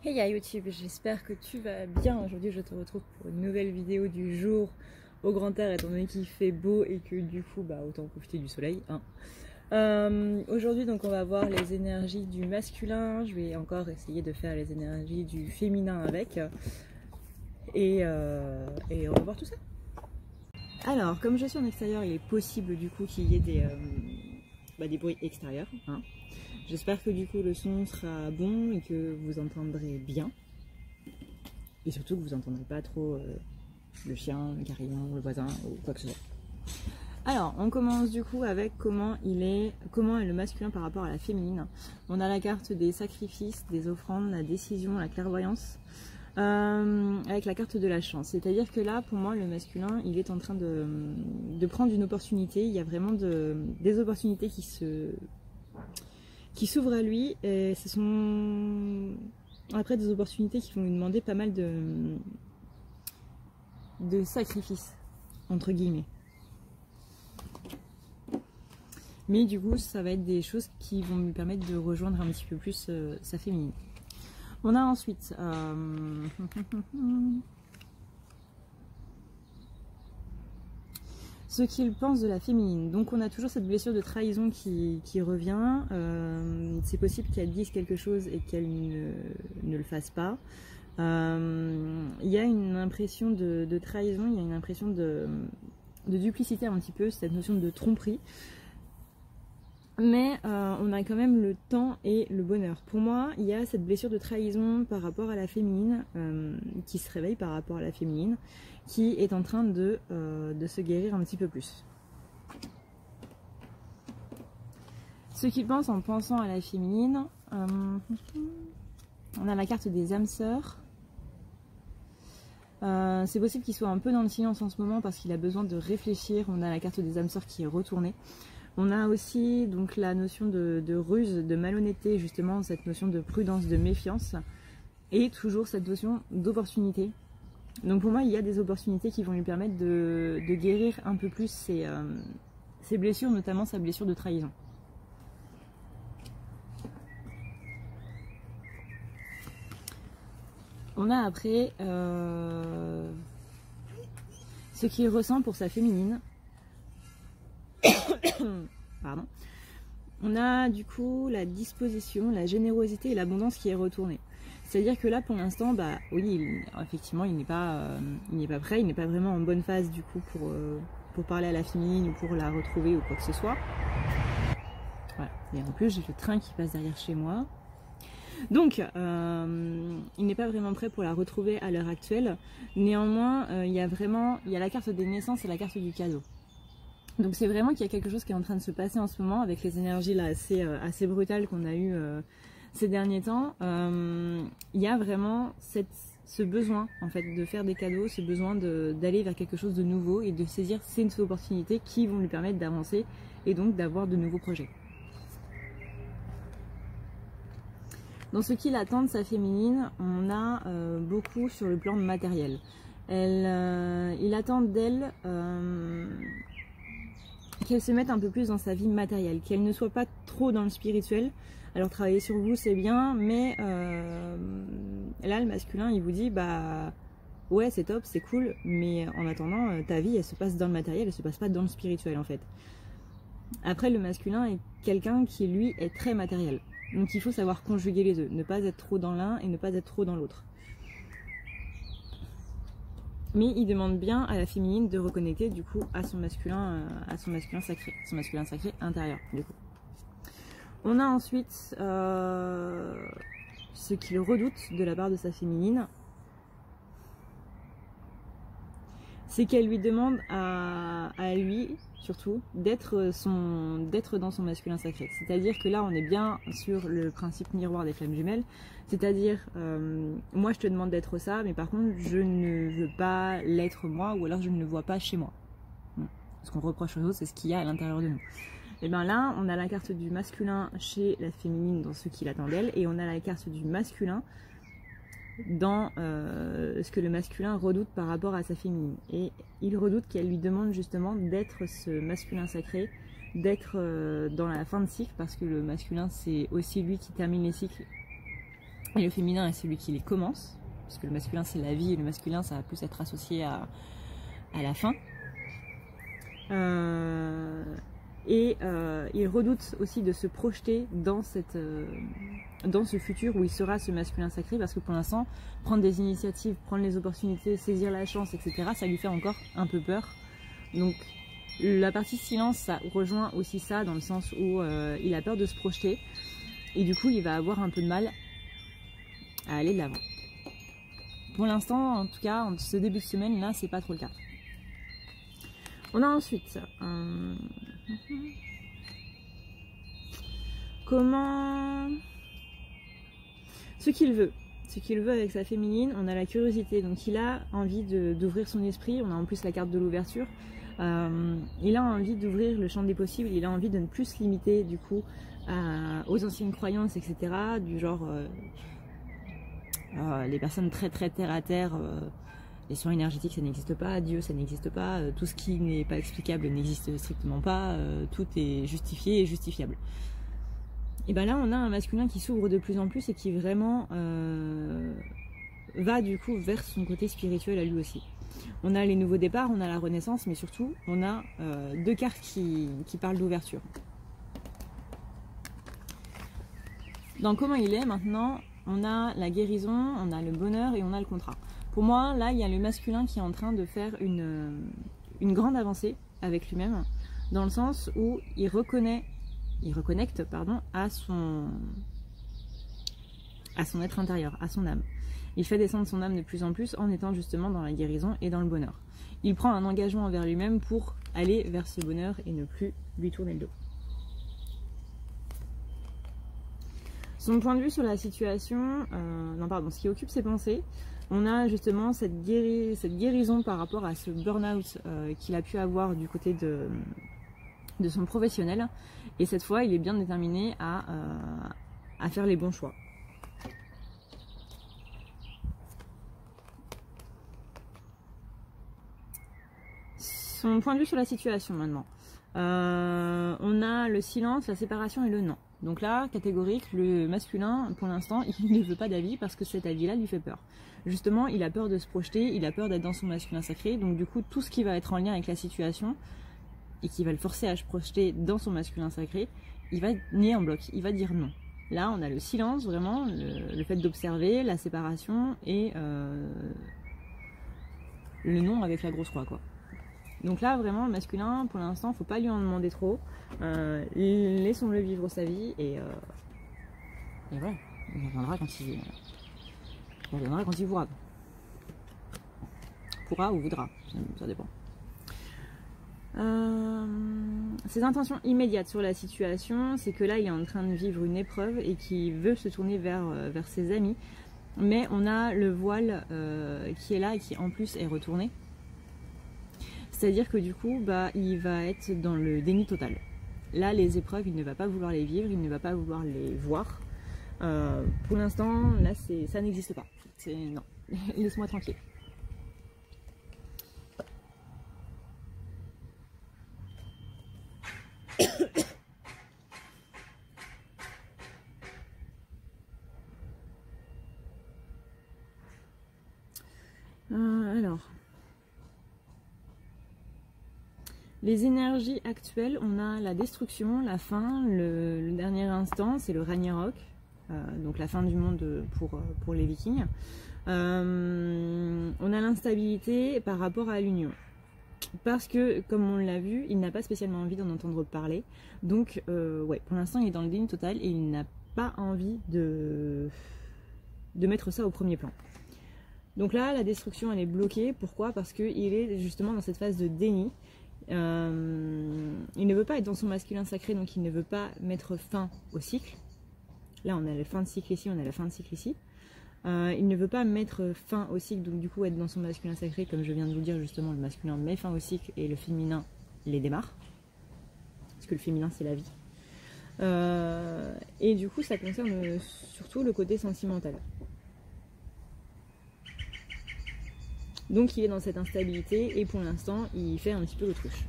Hey ya YouTube, j'espère que tu vas bien. Aujourd'hui je te retrouve pour une nouvelle vidéo du jour au grand air étant donné qu'il fait beau et que du coup autant profiter du soleil hein. Aujourd'hui donc on va voir les énergies du masculin. Je vais encore essayer de faire les énergies du féminin avec et on va voir tout ça. Alors comme je suis en extérieur, il est possible du coup qu'il y ait des bruits extérieurs hein. J'espère que du coup le son sera bon et que vous entendrez bien. Et surtout que vous n'entendrez pas trop le chien, le carillon, le voisin ou quoi que ce soit. Alors on commence du coup avec comment est le masculin par rapport à la féminine. On a la carte des sacrifices, des offrandes, la décision, la clairvoyance. Avec la carte de la chance. C'est-à-dire que là, pour moi, le masculin, il est en train de prendre une opportunité. Il y a vraiment des opportunités qui s'ouvrent à lui. Et ce sont après des opportunités qui vont lui demander pas mal de sacrifices, entre guillemets. Mais du coup, ça va être des choses qui vont lui permettre de rejoindre un petit peu plus sa féminine. On a ensuite ce qu'il pense de la féminine. Donc on a toujours cette blessure de trahison qui revient. C'est possible qu'elle dise quelque chose et qu'elle ne le fasse pas. Il y a une impression de trahison, il y a une impression de duplicité un petit peu, cette notion de tromperie. Mais on a quand même le temps et le bonheur. Pour moi, il y a cette blessure de trahison par rapport à la féminine, qui se réveille par rapport à la féminine, qui est en train de se guérir un petit peu plus. Ce qu'il pense en pensant à la féminine, on a la carte des âmes sœurs. C'est possible qu'il soit un peu dans le silence en ce moment parce qu'il a besoin de réfléchir. On a la carte des âmes sœurs qui est retournée. On a aussi donc la notion de ruse, de malhonnêteté, justement, cette notion de prudence, de méfiance, et toujours cette notion d'opportunité. Donc pour moi, il y a des opportunités qui vont lui permettre de guérir un peu plus ses blessures, notamment sa blessure de trahison. On a après ce qu'il ressent pour sa féminine. Pardon. On a du coup la disposition, la générosité et l'abondance qui est retournée. C'est-à-dire que là pour l'instant, oui, effectivement il n'est pas prêt, il n'est pas vraiment en bonne phase du coup pour parler à la féminine ou pour la retrouver ou quoi que ce soit. Voilà. Et en plus j'ai le train qui passe derrière chez moi. Donc il n'est pas vraiment prêt pour la retrouver à l'heure actuelle. Néanmoins, il y a la carte des naissances et la carte du cadeau. Donc c'est vraiment qu'il y a quelque chose qui est en train de se passer en ce moment avec les énergies là assez brutales qu'on a eues ces derniers temps. Il y a vraiment ce besoin en fait de faire des cadeaux, ce besoin d'aller vers quelque chose de nouveau et de saisir ces opportunités qui vont lui permettre d'avancer et donc d'avoir de nouveaux projets. Dans ce qu'il attend de sa féminine, on a beaucoup sur le plan matériel. Il attend d'elle qu'elle se mette un peu plus dans sa vie matérielle, qu'elle ne soit pas trop dans le spirituel. Alors travailler sur vous c'est bien, mais là le masculin il vous dit ouais c'est top, c'est cool, mais en attendant ta vie elle se passe dans le matériel, elle se passe pas dans le spirituel en fait. Après le masculin est quelqu'un qui lui est très matériel, donc il faut savoir conjuguer les deux, ne pas être trop dans l'un et ne pas être trop dans l'autre. Mais il demande bien à la féminine de reconnecter du coup à son masculin sacré intérieur du coup. On a ensuite ce qu'il redoute de la part de sa féminine, c'est qu'elle lui demande à lui surtout d'être dans son masculin sacré. C'est-à-dire que là on est bien sur le principe miroir des flammes jumelles, c'est-à-dire moi je te demande d'être ça, mais par contre je ne veux pas l'être moi, ou alors je ne le vois pas chez moi. Ce qu'on reproche aux autres, c'est ce qu'il y a à l'intérieur de nous. Et bien là on a la carte du masculin chez la féminine dans ce qu'il attend d'elle, et on a la carte du masculin dans ce que le masculin redoute par rapport à sa féminine. Et il redoute qu'elle lui demande justement d'être ce masculin sacré, d'être dans la fin de cycle, parce que le masculin c'est aussi lui qui termine les cycles Et le féminin est celui qui les commence, parce que le masculin c'est la vie et le masculin ça va plus être associé à la fin. Il redoute aussi de se projeter dans ce futur où il sera ce masculin sacré, parce que pour l'instant, prendre des initiatives, prendre les opportunités, saisir la chance, etc., ça lui fait encore un peu peur. Donc la partie silence, ça rejoint aussi ça, dans le sens où il a peur de se projeter, et du coup il va avoir un peu de mal à aller de l'avant. Pour l'instant, en tout cas, en ce début de semaine là, c'est pas trop le cas. On a ensuite comment ce qu'il veut avec sa féminine. On a la curiosité, donc il a envie d'ouvrir son esprit. On a en plus la carte de l'ouverture. Il a envie d'ouvrir le champ des possibles. Il a envie de ne plus se limiter du coup aux anciennes croyances, etc. Du genre les personnes très terre à terre. Les soins énergétiques, ça n'existe pas, Dieu, ça n'existe pas, tout ce qui n'est pas explicable n'existe strictement pas, tout est justifié et justifiable. Et bien là, on a un masculin qui s'ouvre de plus en plus et qui vraiment va du coup vers son côté spirituel à lui aussi. On a les nouveaux départs, on a la renaissance, mais surtout, on a deux cartes qui parlent d'ouverture. Dans comment il est maintenant, on a la guérison, on a le bonheur et on a le contrat. Pour moi, là, il y a le masculin qui est en train de faire une grande avancée avec lui-même, dans le sens où il reconnecte à son être intérieur, à son âme. Il fait descendre son âme de plus en plus en étant justement dans la guérison et dans le bonheur. Il prend un engagement envers lui-même pour aller vers ce bonheur et ne plus lui tourner le dos. Son point de vue sur la situation, ce qui occupe ses pensées, on a justement cette guérison par rapport à ce burn-out qu'il a pu avoir du côté de son professionnel. Et cette fois, il est bien déterminé à faire les bons choix. Son point de vue sur la situation maintenant. On a le silence, la séparation et le non. Donc là, catégorique, le masculin, pour l'instant, il ne veut pas d'avis parce que cet avis-là lui fait peur. Justement, il a peur de se projeter, il a peur d'être dans son masculin sacré. Donc du coup, tout ce qui va être en lien avec la situation et qui va le forcer à se projeter dans son masculin sacré, il va nier en bloc, il va dire non. Là, on a le silence, vraiment, le fait d'observer, la séparation et le non avec la grosse croix, quoi. Donc là, vraiment, le masculin, pour l'instant, faut pas lui en demander trop. Laissons-le vivre sa vie et voilà. Il reviendra quand il voudra. Pourra ou voudra, ça dépend. Ses intentions immédiates sur la situation, c'est que là, il est en train de vivre une épreuve et qu'il veut se tourner vers ses amis. Mais on a le voile qui est là et qui en plus est retourné. C'est-à-dire que du coup, il va être dans le déni total. Là, les épreuves, il ne va pas vouloir les vivre, il ne va pas vouloir les voir. Pour l'instant, là, ça n'existe pas. Non, laisse-moi tranquille. Alors... Les énergies actuelles, on a la destruction, la fin, le dernier instant, c'est le Ragnarok, donc la fin du monde pour les Vikings. On a l'instabilité par rapport à l'union. Parce que, comme on l'a vu, il n'a pas spécialement envie d'en entendre parler. Donc, ouais, pour l'instant, il est dans le déni total et il n'a pas envie de mettre ça au premier plan. Donc là, la destruction, elle est bloquée. Pourquoi? Parce qu'il est justement dans cette phase de déni. Il ne veut pas être dans son masculin sacré, donc il ne veut pas mettre fin au cycle. Là, on a la fin de cycle ici, on a la fin de cycle ici. Il ne veut pas mettre fin au cycle, donc du coup être dans son masculin sacré, comme je viens de vous dire justement, le masculin met fin au cycle et le féminin les démarre. Parce que le féminin, c'est la vie. Et du coup, ça concerne surtout le côté sentimental. Donc il est dans cette instabilité et pour l'instant il fait un petit peu l'autruche.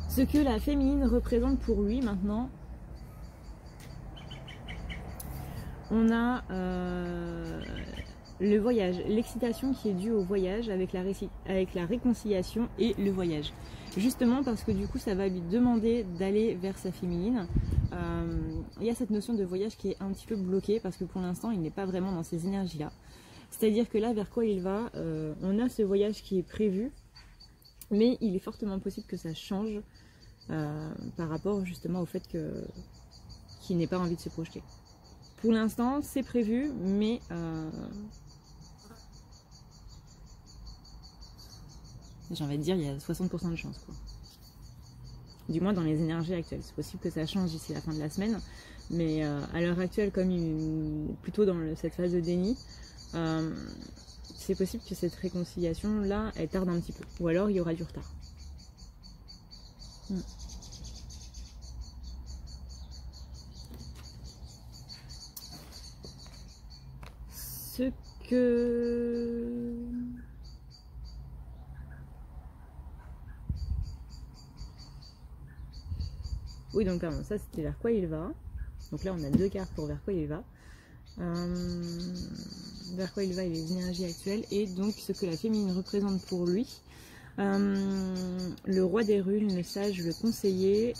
Ce que la féminine représente pour lui maintenant, on a le voyage, l'excitation qui est due au voyage avec la réconciliation et le voyage. Justement parce que du coup ça va lui demander d'aller vers sa féminine. Il y a cette notion de voyage qui est un petit peu bloquée parce que pour l'instant il n'est pas vraiment dans ces énergies là. C'est-à-dire que là vers quoi il va, on a ce voyage qui est prévu, mais il est fortement possible que ça change par rapport justement au fait qu'il n'ait pas envie de se projeter. Pour l'instant c'est prévu, mais j'ai envie de dire, il y a 60% de chance, quoi. Du moins dans les énergies actuelles. C'est possible que ça change d'ici la fin de la semaine, mais à l'heure actuelle, comme il est plutôt dans cette phase de déni, c'est possible que cette réconciliation-là, elle tarde un petit peu. Ou alors, il y aura du retard. Ce que... Oui, donc pardon, ça c'était vers quoi il va. Donc là on a 2 cartes pour vers quoi il va. Vers quoi il va et les énergies actuelles. Et donc ce que la féminine représente pour lui. Le roi des runes, le sage, le conseiller,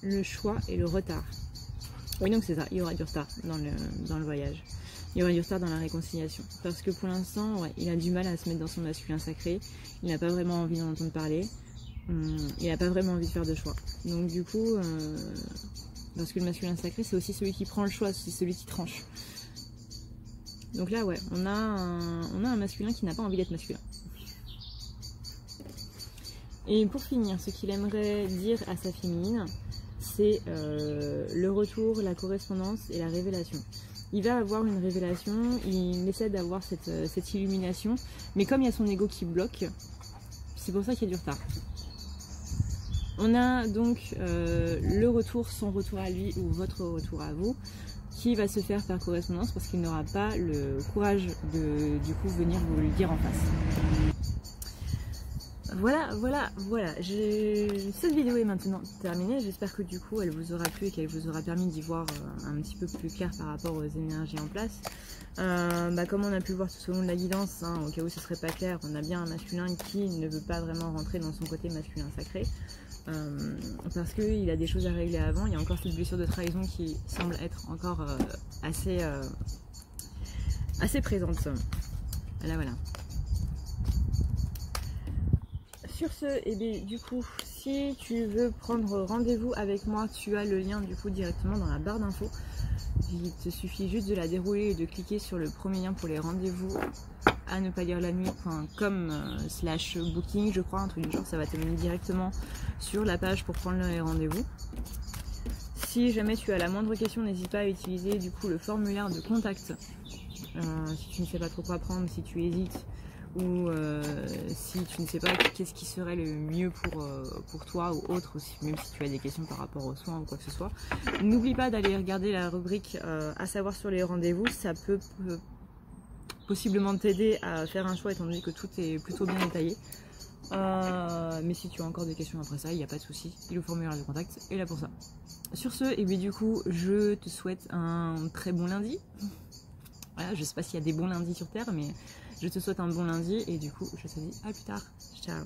le choix et le retard. Oui, donc c'est ça, il y aura du retard dans le voyage. Il y aura du retard dans la réconciliation. Parce que pour l'instant, ouais, il a du mal à se mettre dans son masculin sacré. Il n'a pas vraiment envie d'en entendre parler. Il n'a pas vraiment envie de faire de choix. Donc du coup, parce que le masculin sacré, c'est aussi celui qui prend le choix, c'est celui qui tranche. Donc là, ouais, on a un masculin qui n'a pas envie d'être masculin. Et pour finir, ce qu'il aimerait dire à sa féminine, c'est le retour, la correspondance et la révélation. Il va avoir une révélation, il essaie d'avoir cette illumination, mais comme il y a son ego qui bloque, c'est pour ça qu'il y a du retard. On a donc le retour, son retour à lui ou votre retour à vous, qui va se faire par correspondance parce qu'il n'aura pas le courage de du coup venir vous le dire en face. Voilà. Cette vidéo est maintenant terminée. J'espère que du coup elle vous aura plu et qu'elle vous aura permis d'y voir un petit peu plus clair par rapport aux énergies en place. Comme on a pu le voir tout au long de la guidance, hein, au cas où ce serait pas clair, on a bien un masculin qui ne veut pas vraiment rentrer dans son côté masculin sacré. Parce qu'il a des choses à régler avant. Il y a encore cette blessure de trahison qui semble être encore assez présente. Voilà. Sur ce, et bien, du coup, si tu veux prendre rendez-vous avec moi, tu as le lien du coup directement dans la barre d'infos. Il te suffit juste de la dérouler et de cliquer sur le premier lien pour les rendez-vous à ne pas lire la nuit.com/booking, je crois, un truc du genre. Ça va te mener directement sur la page pour prendre les rendez-vous. Si jamais tu as la moindre question, n'hésite pas à utiliser du coup le formulaire de contact. Si tu ne sais pas trop quoi prendre, si tu hésites, ou si tu ne sais pas qu'est-ce qui serait le mieux pour toi ou autre, même si tu as des questions par rapport aux soins ou quoi que ce soit, n'oublie pas d'aller regarder la rubrique à savoir sur les rendez-vous. Ça peut possiblement t'aider à faire un choix étant donné que tout est plutôt bien détaillé. Mais si tu as encore des questions après ça, il n'y a pas de souci, le formulaire de contact est là pour ça. Sur ce, et bien du coup, je te souhaite un très bon lundi. Voilà, je sais pas s'il y a des bons lundis sur Terre, mais je te souhaite un bon lundi et du coup, je te dis à plus tard. Ciao.